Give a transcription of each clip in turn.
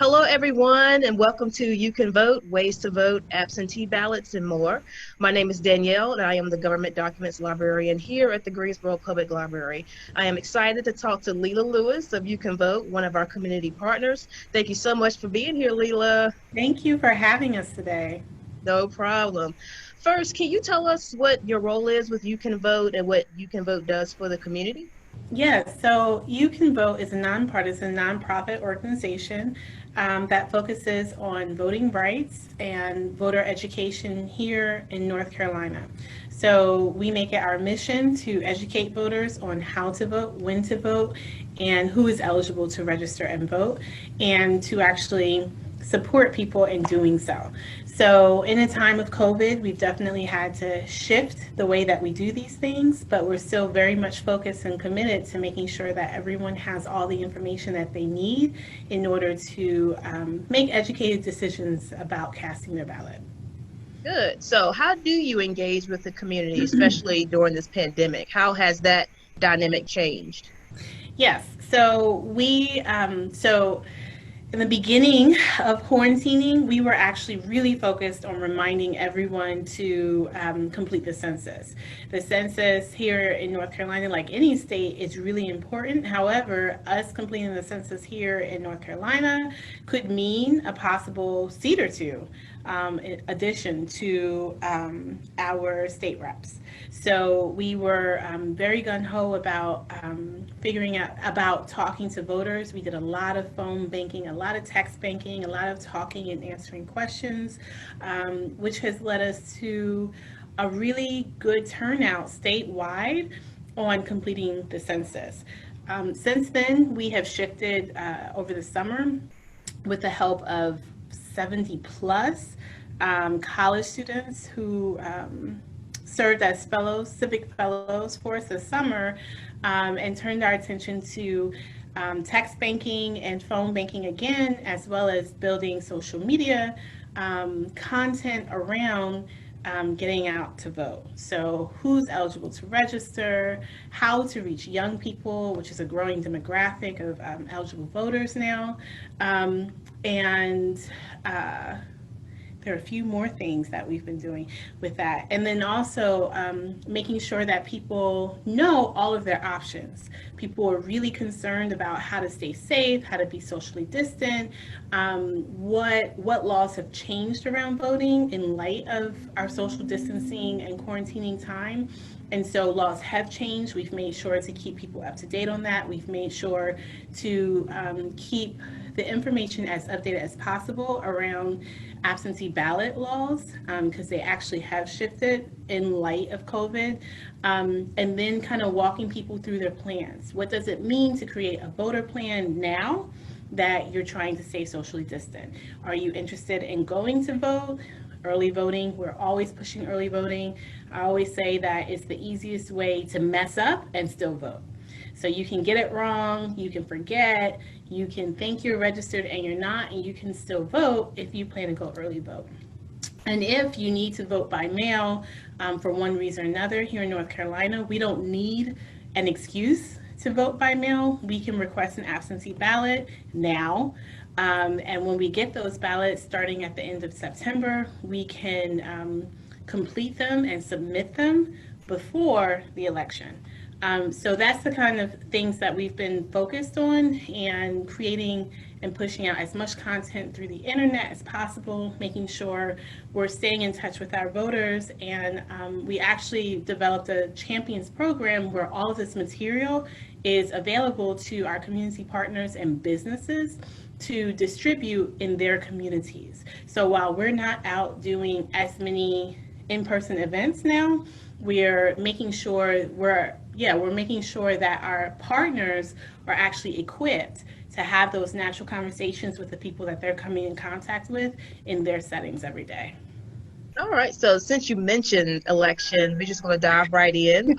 Hello, everyone, and welcome to You Can Vote, Ways to Vote, Absentee Ballots, and more. My name is Danielle, and I am the Government Documents Librarian here at the Greensboro Public Library. I am excited to talk to Leila Lewis of You Can Vote, one of our community partners. Thank you so much for being here, Leila. Thank you for having us today. No problem. First, can you tell us what your role is with You Can Vote and what You Can Vote does for the community? Yes, so You Can Vote is a nonpartisan nonprofit organization that focuses on voting rights and voter education here in North Carolina. So we make it our mission to educate voters on how to vote, when to vote, and who is eligible to register and vote, and to actually support people in doing so. So, in a time of COVID, we've definitely had to shift the way that we do these things, but we're still very much focused and committed to making sure that everyone has all the information that they need in order to make educated decisions about casting their ballot. Good. So, how do you engage with the community, especially during this pandemic? How has that dynamic changed? Yes, so in the beginning of quarantining, we were actually really focused on reminding everyone to complete the census. The census here in North Carolina, like any state, is really important. However, us completing the census here in North Carolina could mean a possible seat or two in addition to our state reps. So we were very gung ho about figuring out about talking to voters. We did a lot of phone banking, a lot of text banking, a lot of talking and answering questions, which has led us to a really good turnout statewide on completing the census. Since then, we have shifted over the summer with the help of 70 plus college students who served as fellows, civic fellows for us this summer, and turned our attention to text banking and phone banking again, as well as building social media content around getting out to vote. So, who's eligible to register, how to reach young people, which is a growing demographic of eligible voters now, and there are a few more things that we've been doing with that. And then also making sure that people know all of their options. People are really concerned about how to stay safe, how to be socially distant, what laws have changed around voting in light of our social distancing and quarantining time. And so laws have changed. We've made sure to keep people up to date on that. We've made sure to keep the information as updated as possible around absentee ballot laws because they actually have shifted in light of COVID. And then kind of walking people through their plans. What does it mean to create a voter plan now that you're trying to stay socially distant? Are you interested in going to vote? Early voting, we're always pushing early voting. I always say that it's the easiest way to mess up and still vote. So you can get it wrong, you can forget, you can think you're registered and you're not, and you can still vote if you plan to go early vote. And if you need to vote by mail for one reason or another here in North Carolina, we don't need an excuse to vote by mail. We can request an absentee ballot now. And when we get those ballots starting at the end of September, we can complete them and submit them before the election. So that's the kind of things that we've been focused on and creating and pushing out as much content through the internet as possible, making sure we're staying in touch with our voters. And we actually developed a champions program where all of this material is available to our community partners and businesses to distribute in their communities. So while we're not out doing as many in-person events now, we're making sure we're making sure that our partners are actually equipped to have those natural conversations with the people that they're coming in contact with in their settings every day. All right. So, since you mentioned election, we're just going to dive right in.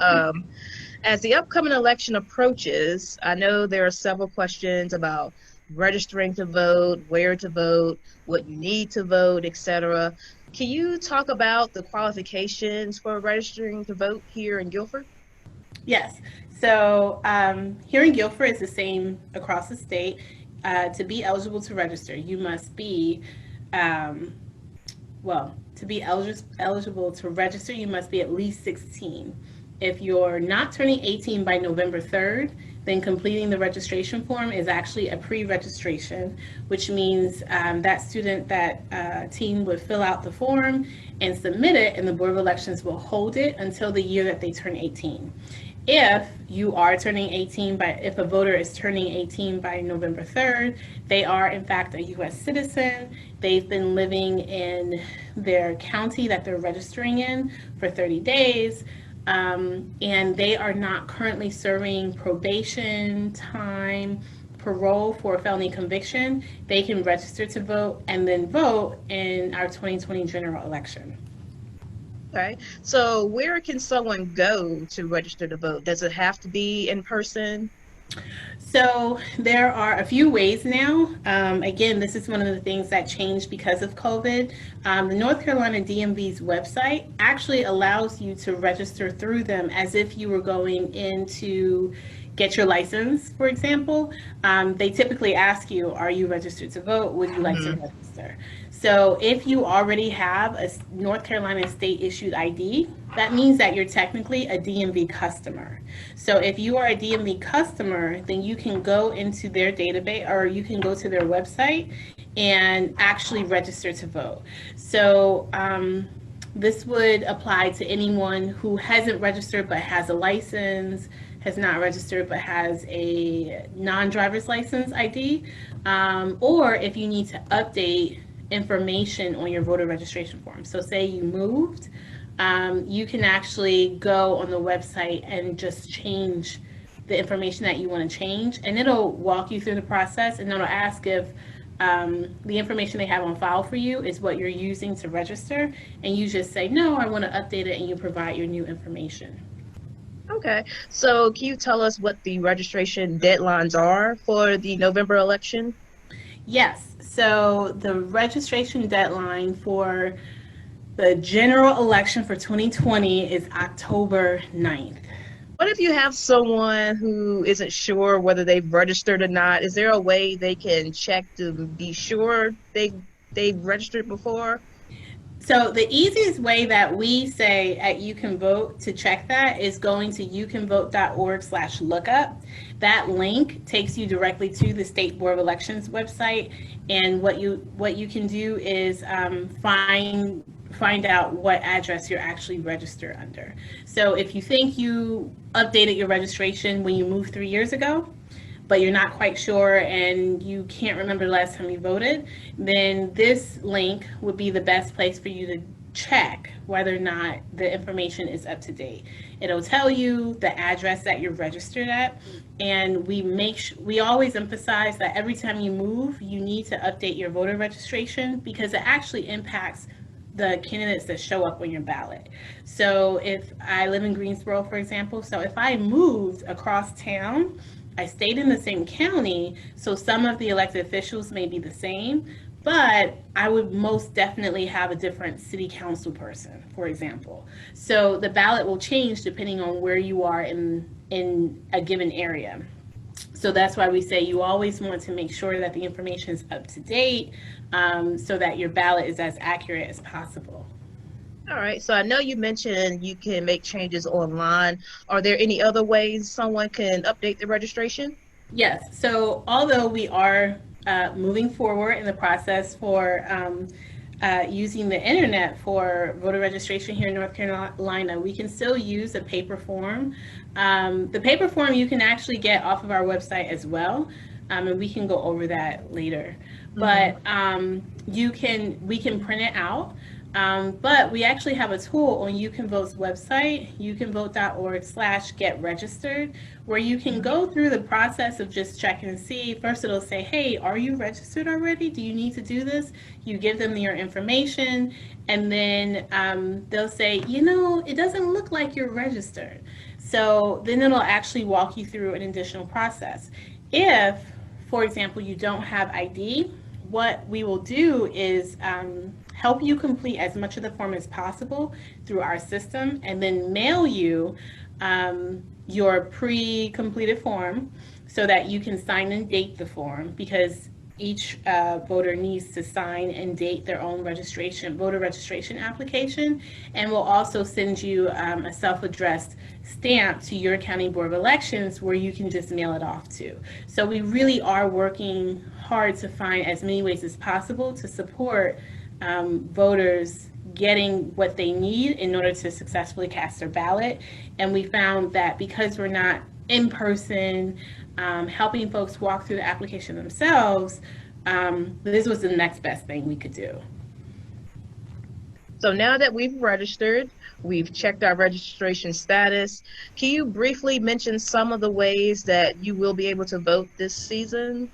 As the upcoming election approaches, I know there are several questions about registering to vote, where to vote, what you need to vote, etc. Can you talk about the qualifications for registering to vote here in Guilford? Yes. So here in Guilford, it's the same across the state. to be eligible to register, you must be, to be eligible to register, you must be at least 16. If you're not turning 18 by November 3rd, then completing the registration form is actually a pre-registration, which means that team would fill out the form and submit it, and the Board of Elections will hold it until the year that they turn 18. If a voter is turning 18 by November 3rd, they are in fact a U.S. citizen. They've been living in their county that they're registering in for 30 days, and they are not currently serving probation time, parole for a felony conviction. They can register to vote and then vote in our 2020 general election. Okay, so where can someone go to register to vote? Does it have to be in person? So there are a few ways now. Again, this is one of the things that changed because of COVID. The North Carolina DMV's website actually allows you to register through them as if you were going in to get your license, for example. They typically ask you, are you registered to vote? Would you like to register? So if you already have a North Carolina state issued ID, that means that you're technically a DMV customer. So if you are a DMV customer, then you can go into their database, or you can go to their website and actually register to vote. So this would apply to anyone who hasn't registered but has a license, has not registered but has a non-driver's license ID, or if you need to update information on your voter registration form. So say you moved, you can actually go on the website and just change the information that you want to change, and it'll walk you through the process, and it'll ask if the information they have on file for you is what you're using to register, and you just say, no, I want to update it, and you provide your new information. Okay, so can you tell us what the registration deadlines are for the November election? Yes, so the registration deadline for the general election for 2020 is October 9th. What if you have someone who isn't sure whether they've registered or not? Is there a way they can check to be sure they've registered before? So the easiest way that we say at You Can Vote to check that is going to youcanvote.org/lookup. That link takes you directly to the State Board of Elections website, and what you can do is find out what address you're actually registered under. So if you think you updated your registration when you moved 3 years ago, but you're not quite sure and you can't remember the last time you voted, then this link would be the best place for you to check whether or not the information is up to date. It'll tell you the address that you're registered at, and we always emphasize that every time you move, you need to update your voter registration, because it actually impacts the candidates that show up on your ballot. So if I live in Greensboro, for example, so if I moved across town, I stayed in the same county, so some of the elected officials may be the same, but I would most definitely have a different city council person, for example. So the ballot will change depending on where you are in a given area. So that's why we say you always want to make sure that the information is up to date, so that your ballot is as accurate as possible. All right, so I know you mentioned you can make changes online. Are there any other ways someone can update the registration? Yes, so although we are moving forward in the process for using the internet for voter registration here in North Carolina, we can still use a paper form. The paper form you can actually get off of our website as well, and we can go over that later. But we can print it out. But we actually have a tool on You Can Vote's website, youcanvote.org/getregistered, where you can go through the process of just checking and see. First, it'll say, hey, are you registered already? Do you need to do this? You give them your information, and then they'll say, it doesn't look like you're registered. So then it'll actually walk you through an additional process. If, for example, you don't have ID, what we will do is help you complete as much of the form as possible through our system, and then mail you your pre-completed form so that you can sign and date the form, because each voter needs to sign and date their own voter registration application. And we'll also send you a self-addressed stamp to your county board of elections where you can just mail it off to. So we really are working hard to find as many ways as possible to support voters getting what they need in order to successfully cast their ballot. And we found that because we're not in person, helping folks walk through the application themselves, this was the next best thing we could do. So now that we've registered, we've checked our registration status, can you briefly mention some of the ways that you will be able to vote this season?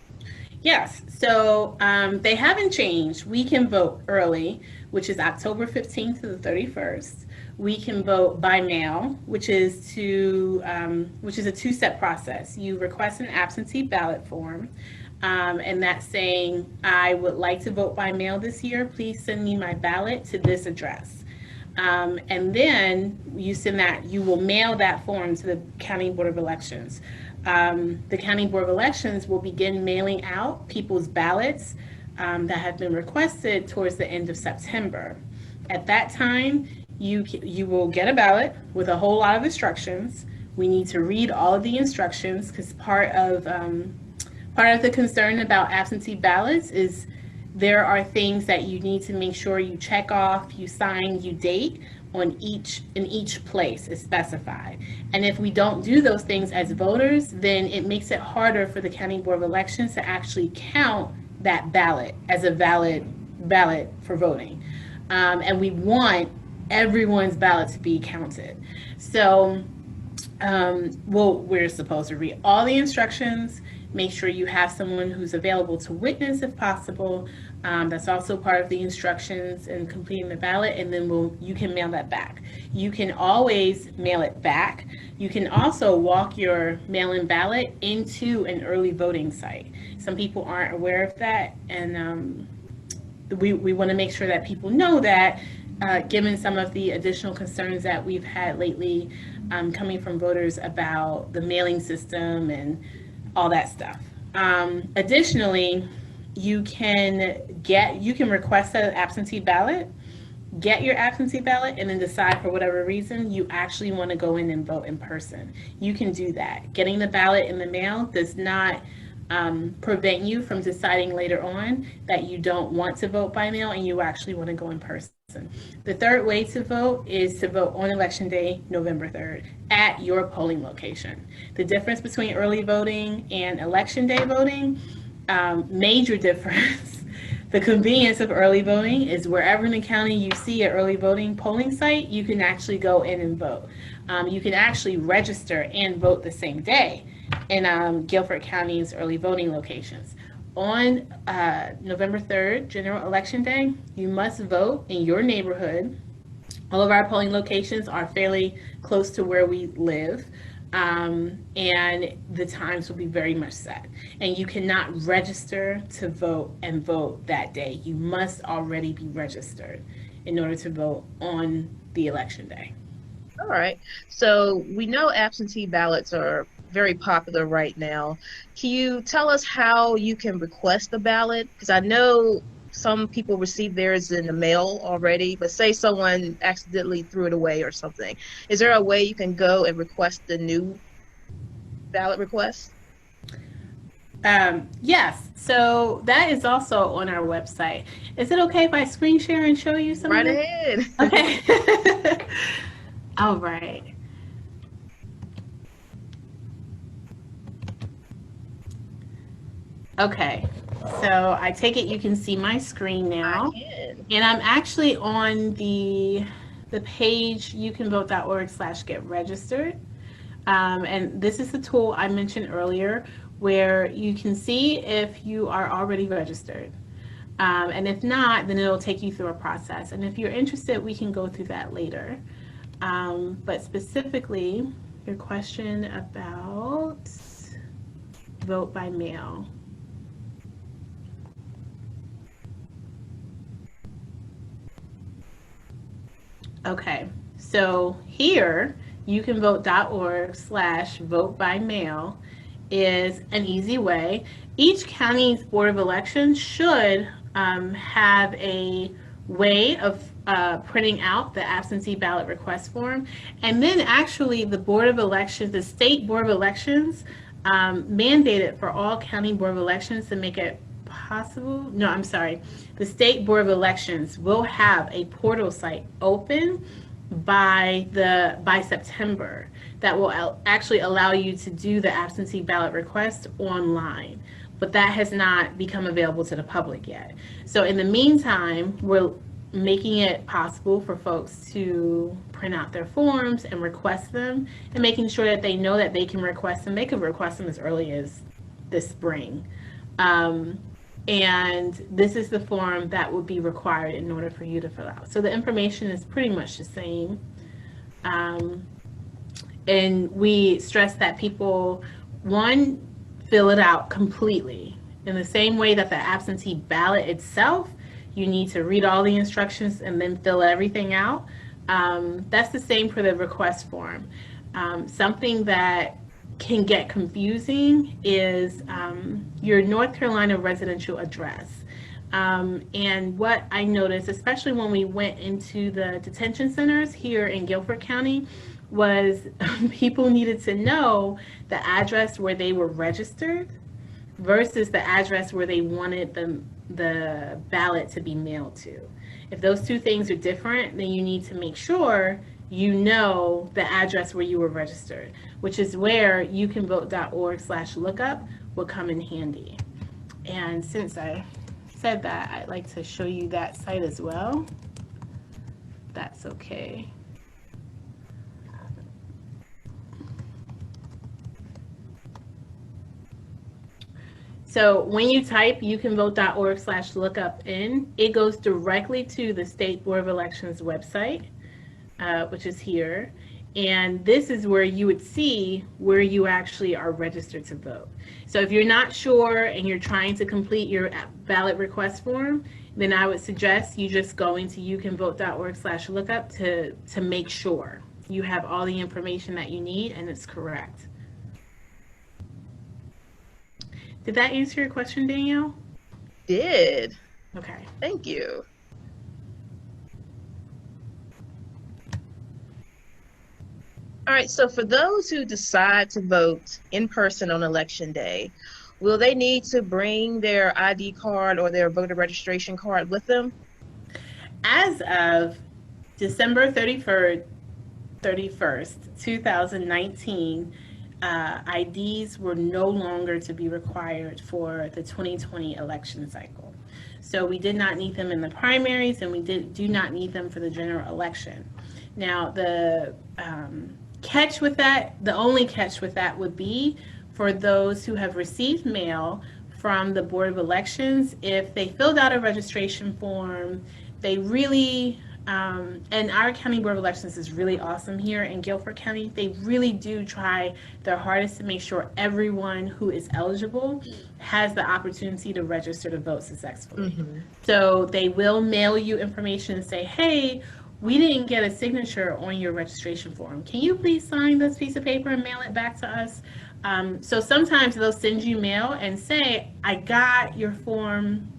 Yes, so they haven't changed. We can vote early, which is October 15th to the 31st. We can vote by mail, which is a two-step process. You request an absentee ballot form, and that's saying, I would like to vote by mail this year. Please send me my ballot to this address. And then you will mail that form to the County Board of Elections. The County Board of Elections will begin mailing out people's ballots that have been requested towards the end of September. At that time, you will get a ballot with a whole lot of instructions. We need to read all of the instructions, because part of the concern about absentee ballots is there are things that you need to make sure you check off, you sign, you date in each place is specified. And if we don't do those things as voters, then it makes it harder for the County Board of Elections to actually count that ballot as a valid ballot for voting. And we want everyone's ballot to be counted. So we're supposed to read all the instructions, make sure you have someone who's available to witness if possible. That's also part of the instructions in completing the ballot, and then you can mail that back. You can always mail it back. You can also walk your mail-in ballot into an early voting site. Some people aren't aware of that, and we want to make sure that people know that, given some of the additional concerns that we've had lately coming from voters about the mailing system and all that stuff. Additionally, you can request an absentee ballot, get your absentee ballot, and then decide for whatever reason you actually want to go in and vote in person. You can do that. Getting the ballot in the mail does not prevent you from deciding later on that you don't want to vote by mail and you actually want to go in person. The third way to vote is to vote on Election Day, November 3rd, at your polling location. The difference between early voting and Election Day voting, major difference. The convenience of early voting is wherever in the county you see an early voting polling site, you can actually go in and vote. You can actually register and vote the same day in Guilford County's early voting locations. On November 3rd, General Election Day, you must vote in your neighborhood. All of our polling locations are fairly close to where we live, and the times will be very much set. And you cannot register to vote and vote that day. You must already be registered in order to vote on the election day. All right. So we know absentee ballots are very popular right now. Can you tell us how you can request a ballot? Because I know some people receive theirs in the mail already, but say someone accidentally threw it away or something. Is there a way you can go and request the new ballot request? Yes, so that is also on our website. Is it okay if I screen share and show you some? Right ahead. Okay. All right. Okay, so I take it you can see my screen now. I can. And I'm actually on the page youcanvote.org/get registered. And this is the tool I mentioned earlier where you can see if you are already registered. And if not, then it'll take you through a process. And if you're interested, we can go through that later. But specifically, your question about vote by mail. Okay, so here youcanvote.org/vote-by-mail is an easy way. Each county's Board of Elections should have a way of printing out the absentee ballot request form. And then actually the Board of Elections, the state Board of Elections, mandated for all county Board of Elections to make it possible. No, I'm sorry. The state Board of Elections will have a portal site open by September that will actually allow you to do the absentee ballot request online, but that has not become available to the public yet. So in the meantime, we're making it possible for folks to print out their forms and request them, and making sure that they know that they can request them. They could request them as early as this spring. And this is the form that would be required in order for you to fill out. So the information is pretty much the same. And we stress that people, one, fill it out completely. In the same way that the absentee ballot itself, you need to read all the instructions and then fill everything out. That's the same for the request form. Something that can get confusing is your North Carolina residential address. And what I noticed, especially when we went into the detention centers here in Guilford County, was people needed to know the address where they were registered versus the address where they wanted the ballot to be mailed to. If those two things are different, then you need to make sure you know the address where you were registered, which is where youcanvote.org/lookup will come in handy. And since I said that, I'd like to show you that site as well. That's okay. So when you type youcanvote.org/lookup in, it goes directly to the State Board of Elections website, which is here. And this is where you would see where you actually are registered to vote. So if you're not sure and you're trying to complete your ballot request form, then I would suggest you just go into youcanvote.org/lookup to make sure you have all the information that you need and it's correct. Did that answer your question, Danielle? Did. Okay. Thank you. All right, so for those who decide to vote in person on election day, will they need to bring their ID card or their voter registration card with them? As of December 31st, 2019, IDs were no longer to be required for the 2020 election cycle. So we did not need them in the primaries, and we do not need them for the general election. Now, the catch with that, the only catch with that would be for those who have received mail from the Board of Elections. If they filled out a registration form, they really, and our County Board of Elections is really awesome here in Guilford County. They really do try their hardest to make sure everyone who is eligible has the opportunity to register to vote successfully. Mm-hmm. So they will mail you information and say, hey, we didn't get a signature on your registration form. Can you please sign this piece of paper and mail it back to us? So sometimes they'll send you mail and say, I got your form.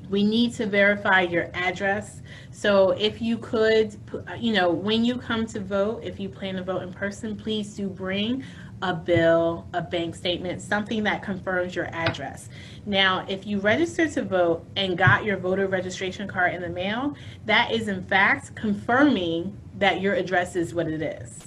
We need to verify your address. So if you could, when you come to vote, if you plan to vote in person, please do bring a bill, a bank statement, something that confirms your address. Now, if you register to vote and got your voter registration card in the mail, that is in fact confirming that your address is what it is.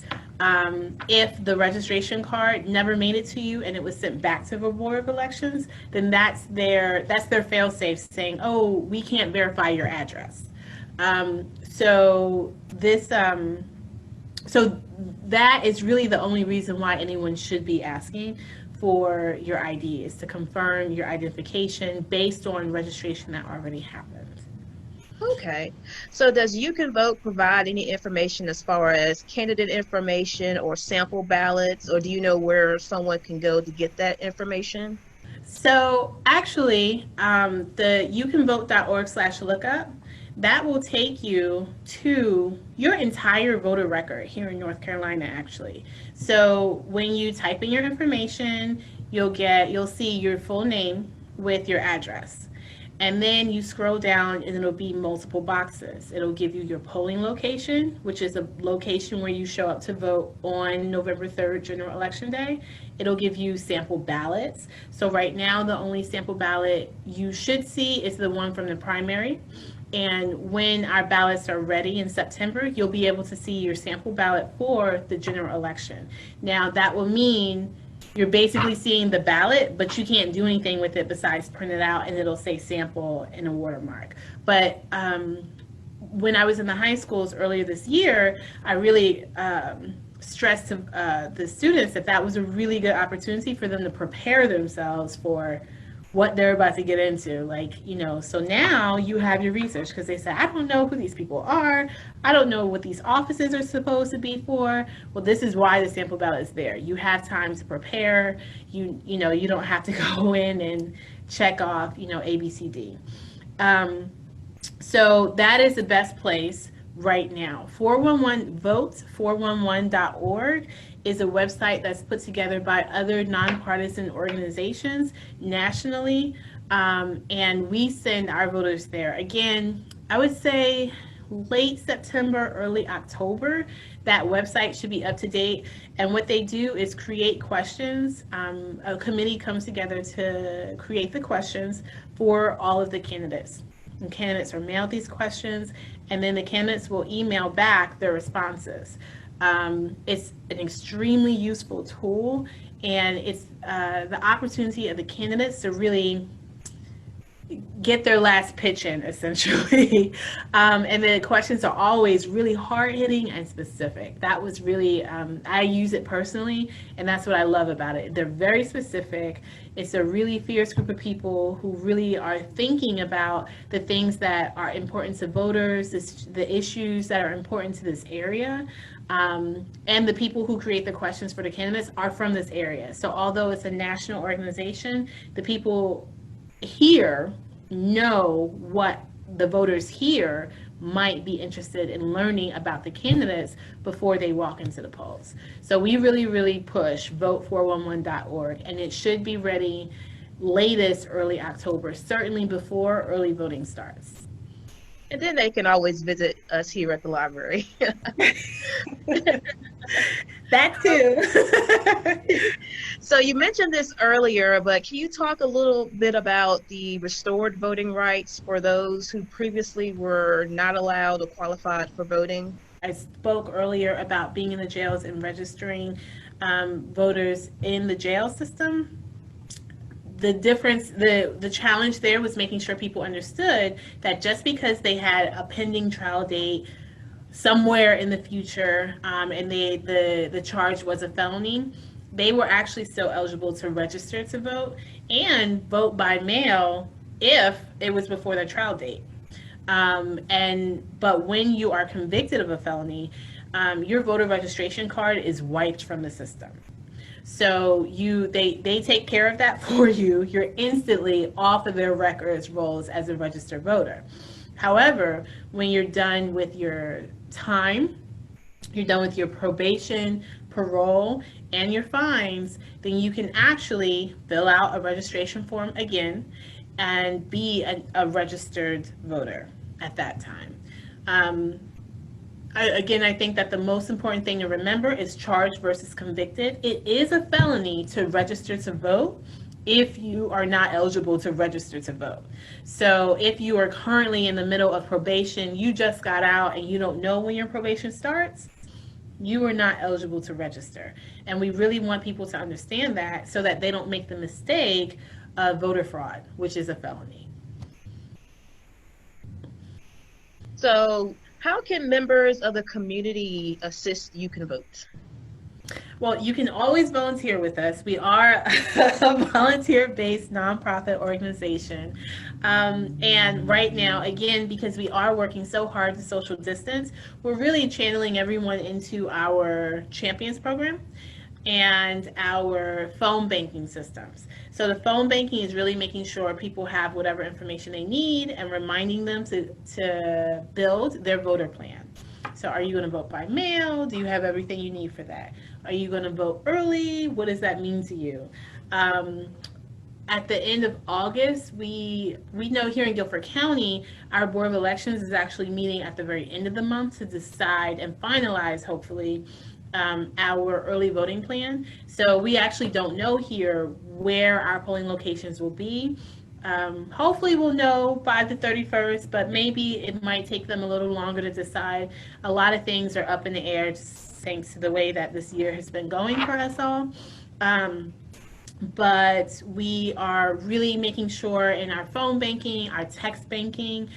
If the registration card never made it to you and it was sent back to the Board of Elections, then that's their fail-safe saying, oh, we can't verify your address. So that is really the only reason why anyone should be asking for your ID, is to confirm your identification based on registration that already happened. Okay. So does You Can Vote provide any information as far as candidate information or sample ballots, or do you know where someone can go to get that information? So actually, the youcanvote.org/lookup, That will take you to your entire voter record here in North Carolina, actually. So when you type in your information, you'll see your full name with your address. And then you scroll down and it'll be multiple boxes. It'll give you your polling location, which is a location where you show up to vote on November 3rd, general election day. It'll give you sample ballots. So right now, the only sample ballot you should see is the one from the primary. And when our ballots are ready in September, you'll be able to see your sample ballot for the general election. Now, that will mean you're basically seeing the ballot, but you can't do anything with it besides print it out, and it'll say sample and a watermark. But when I was in the high schools earlier this year, I really stressed to the students that was a really good opportunity for them to prepare themselves for what they're about to get into. So now you have your research, because they say, I don't know who these people are. I don't know what these offices are supposed to be for. Well, this is why the sample ballot is there. You have time to prepare. You don't have to go in and check off, A, B, C, D. So that is the best place right now. 411vote411.org is a website that's put together by other nonpartisan organizations nationally, and we send our voters there. Again, I would say late September, early October, that website should be up to date. And what they do is create questions. A committee comes together to create the questions for all of the candidates. And candidates are mailed these questions, and then the candidates will email back their responses. It's an extremely useful tool, and it's the opportunity of the candidates to really get their last pitch in, essentially. And the questions are always really hard-hitting and specific. That was really, I use it personally, and that's what I love about it. They're very specific. It's a really fierce group of people who really are thinking about the things that are important to voters, the issues that are important to this area. And the people who create the questions for the candidates are from this area. So although it's a national organization, the people here know what the voters here might be interested in learning about the candidates before they walk into the polls. So we really, really push vote411.org, and it should be ready latest early October, certainly before early voting starts. And then they can always visit us here at the library. That too. So you mentioned this earlier, but can you talk a little bit about the restored voting rights for those who previously were not allowed or qualified for voting? I spoke earlier about being in the jails and registering voters in the jail system. The difference, the challenge there was making sure people understood that just because they had a pending trial date somewhere in the future, and the charge was a felony, they were actually still eligible to register to vote and vote by mail if it was before their trial date. But when you are convicted of a felony, your voter registration card is wiped from the system. So they take care of that for you. You're instantly off of their records rolls as a registered voter. However, when you're done with your time, you're done with your probation, parole, and your fines, then you can actually fill out a registration form again and be a registered voter at that time. I think that the most important thing to remember is charged versus convicted. It is a felony to register to vote if you are not eligible to register to vote. So if you are currently in the middle of probation, you just got out and you don't know when your probation starts, you are not eligible to register. And we really want people to understand that so that they don't make the mistake of voter fraud, which is a felony. So how can members of the community assist You Can Vote? Well, you can always volunteer with us. We are a volunteer-based nonprofit organization. And right now, again, because we are working so hard to social distance, we're really channeling everyone into our Champions program. and our phone banking systems. So the phone banking is really making sure people have whatever information they need and reminding them to build their voter plan. So are you going to vote by mail? Do you have everything you need for that? Are you going to vote early? What does that mean to you? At the end of August, we know here in Guilford County, our Board of Elections is actually meeting at the very end of the month to decide and finalize, hopefully, our early voting plan. So we actually don't know here where our polling locations will be. Hopefully we'll know by the 31st, but maybe it might take them a little longer to decide. A lot of things are up in the air thanks to the way that this year has been going for us all. But we are really making sure in our phone banking, our text banking,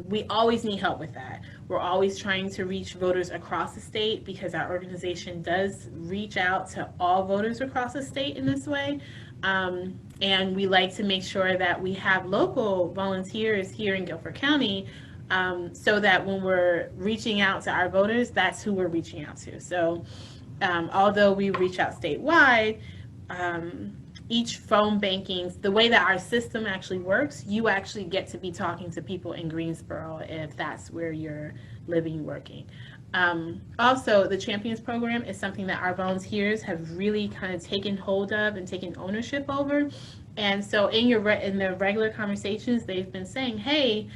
we always need help with that. We're always trying to reach voters across the state because our organization does reach out to all voters across the state in this way. And we like to make sure that we have local volunteers here in Guilford County so that when we're reaching out to our voters, that's who we're reaching out to. So although we reach out statewide, each phone banking, the way that our system actually works, you actually get to be talking to people in Greensboro if that's where you're living, working. Also, the Champions Program is something that our volunteers have really kind of taken hold of and taken ownership over. And so in their regular conversations, they've been saying, hey,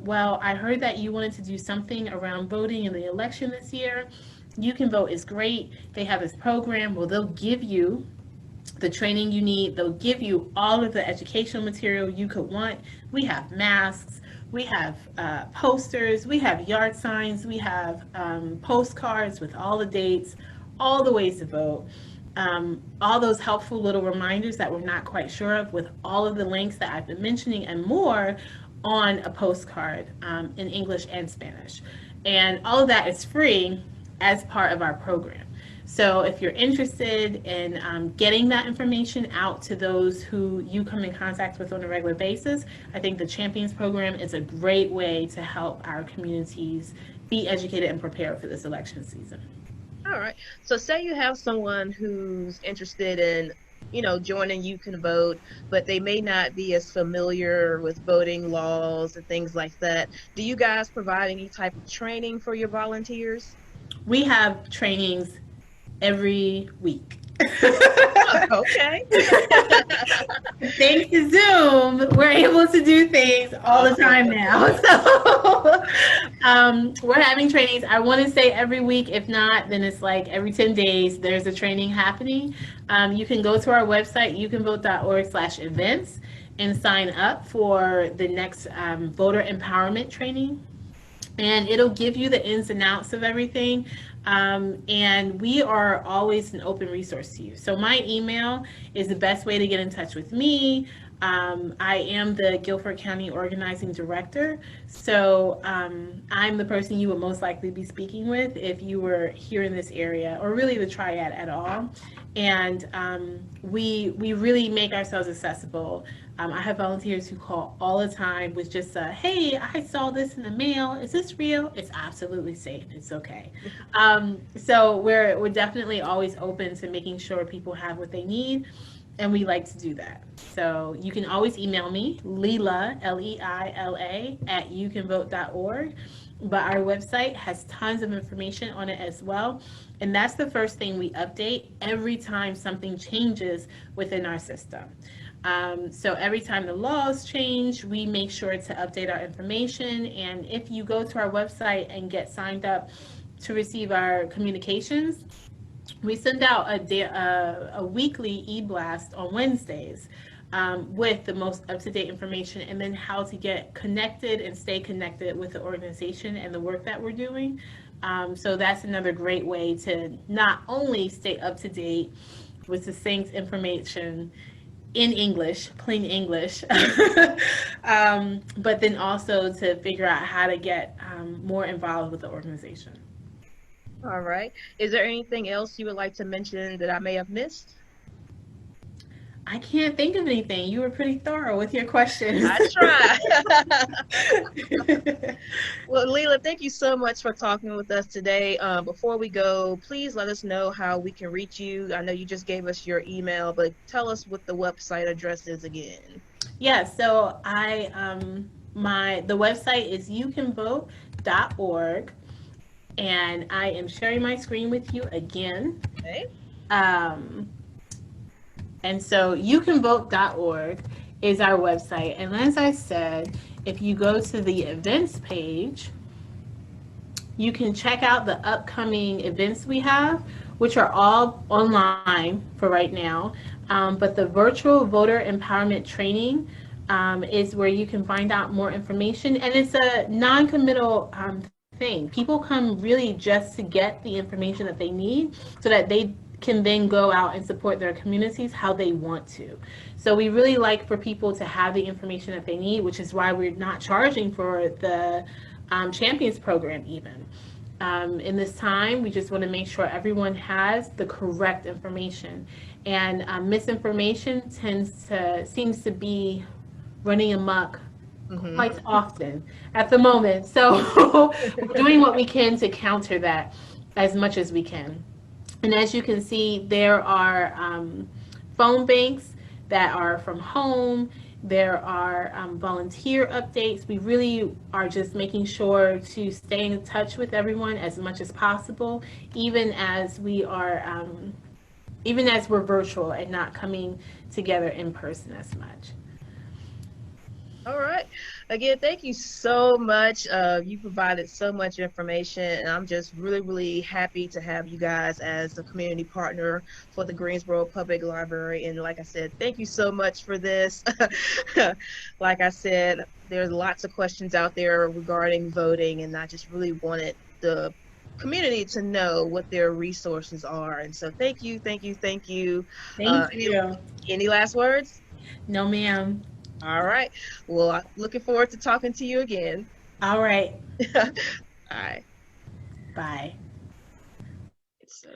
well, I heard that you wanted to do something around voting in the election this year. You Can Vote is great. They have this program. Well, they'll give you the training you need. They'll give you all of the educational material you could want. We have masks. We have posters. We have yard signs. We have postcards with all the dates, all the ways to vote, all those helpful little reminders that we're not quite sure of, with all of the links that I've been mentioning and more on a postcard in English and Spanish. And all of that is free as part of our program. So if you're interested in getting that information out to those who you come in contact with on a regular basis, I think the Champions Program is a great way to help our communities be educated and prepared for this election season. All right. So say you have someone who's interested in, joining You Can Vote, but they may not be as familiar with voting laws and things like that. Do you guys provide any type of training for your volunteers? We have trainings every week. Okay. Thanks to Zoom, we're able to do things all the time now. So we're having trainings. I want to say every week. If not, then it's like every 10 days there's a training happening. You can go to our website, youcanvote.org/events, and sign up for the next voter empowerment training. And it'll give you the ins and outs of everything. And we are always an open resource to you. So my email is the best way to get in touch with me. I am the Guilford County Organizing Director. So I'm the person you would most likely be speaking with if you were here in this area, or really the Triad at all. And we really make ourselves accessible. I have volunteers who call all the time with just hey, I saw this in the mail. Is this real? It's absolutely safe. It's okay. So we're definitely always open to making sure people have what they need, and we like to do that. So you can always email me, Leila, Leila, at youcanvote.org. But our website has tons of information on it as well. And that's the first thing we update every time something changes within our system. So every time the laws change, we make sure to update our information. And if you go to our website and get signed up to receive our communications, we send out a weekly e-blast on Wednesdays with the most up-to-date information, and then how to get connected and stay connected with the organization and the work that we're doing. So that's another great way to not only stay up to date with succinct information in English, plain English, but then also to figure out how to get more involved with the organization. All right. Is there anything else you would like to mention that I may have missed? I can't think of anything. You were pretty thorough with your questions. I try. Well, Leila, thank you so much for talking with us today. Before we go, please let us know how we can reach you. I know you just gave us your email, but tell us what the website address is again. Yeah, so the website is youcanvote.org, and I am sharing my screen with you again. Okay. Um, and so youcanvote.org is our website. And as I said, if you go to the events page, you can check out the upcoming events we have, which are all online for right now. But the virtual voter empowerment training is where you can find out more information. And it's a non-committal thing. People come really just to get the information that they need so that they can then go out and support their communities how they want to. So we really like for people to have the information that they need, which is why we're not charging for the Champions program even. In this time, we just want to make sure everyone has the correct information. And misinformation seems to be running amok quite often at the moment. So we're doing what we can to counter that as much as we can. And as you can see, there are phone banks that are from home. There are volunteer updates. We really are just making sure to stay in touch with everyone as much as possible, even as we're virtual and not coming together in person as much. All right. Again, thank you so much. You provided so much information, and I'm just really, really happy to have you guys as a community partner for the Greensboro Public Library. And like I said, thank you so much for this. Like I said, there's lots of questions out there regarding voting, and I just really wanted the community to know what their resources are. And so thank you, thank you, thank you. Thank you. Any last words? No, ma'am. All right. Well, I'm looking forward to talking to you again. All right. All right. Bye. So